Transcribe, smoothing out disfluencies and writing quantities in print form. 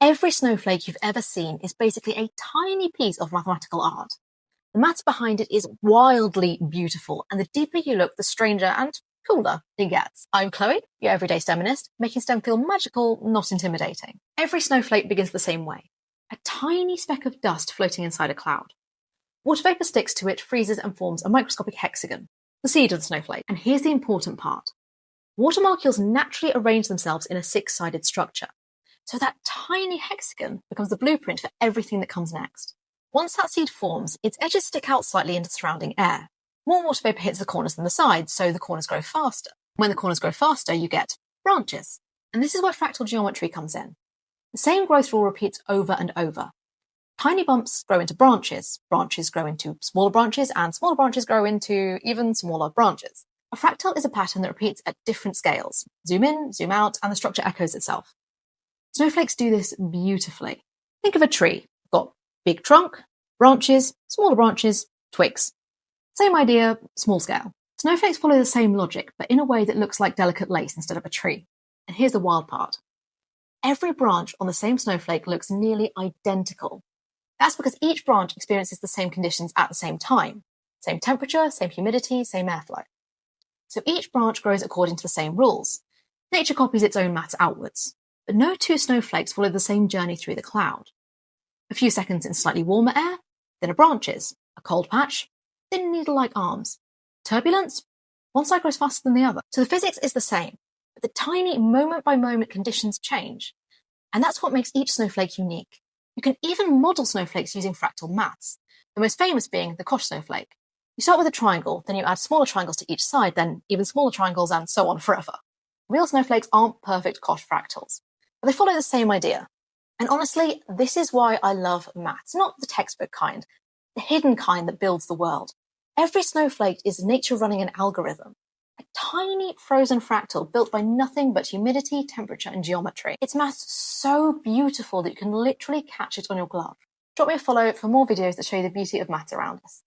Every snowflake you've ever seen is basically a tiny piece of mathematical art. The maths behind it is wildly beautiful, and the deeper you look, the stranger and cooler it gets. I'm Chloe, your everyday STEMinist, making STEM feel magical, not intimidating. Every snowflake begins the same way. A tiny speck of dust floating inside a cloud. Water vapor sticks to it, freezes and forms a microscopic hexagon, the seed of the snowflake. And here's the important part. Water molecules naturally arrange themselves in a six-sided structure. So that tiny hexagon becomes the blueprint for everything that comes next. Once that seed forms, its edges stick out slightly into the surrounding air. More water vapor hits the corners than the sides, so the corners grow faster. When the corners grow faster, you get branches. And this is where fractal geometry comes in. The same growth rule repeats over and over. Tiny bumps grow into branches, branches grow into smaller branches, and smaller branches grow into even smaller branches. A fractal is a pattern that repeats at different scales. Zoom in, zoom out, and the structure echoes itself. Snowflakes do this beautifully. Think of a tree. Got big trunk, branches, smaller branches, twigs. Same idea, small scale. Snowflakes follow the same logic, but in a way that looks like delicate lace instead of a tree. And here's the wild part. Every branch on the same snowflake looks nearly identical. That's because each branch experiences the same conditions at the same time. Same temperature, same humidity, same airflow. So each branch grows according to the same rules. Nature copies its own maths outwards. But no two snowflakes follow the same journey through the cloud. A few seconds in slightly warmer air, thinner branches, a cold patch, thin needle-like arms. Turbulence, one side grows faster than the other. So the physics is the same, but the tiny moment-by-moment conditions change. And that's what makes each snowflake unique. You can even model snowflakes using fractal maths, the most famous being the Koch snowflake. You start with a triangle, then you add smaller triangles to each side, then even smaller triangles, and so on forever. Real snowflakes aren't perfect Koch fractals, but they follow the same idea. And honestly, this is why I love maths, not the textbook kind, the hidden kind that builds the world. Every snowflake is nature running an algorithm, a tiny frozen fractal built by nothing but humidity, temperature, and geometry. It's maths so beautiful that you can literally catch it on your glove. Drop me a follow for more videos that show you the beauty of maths around us.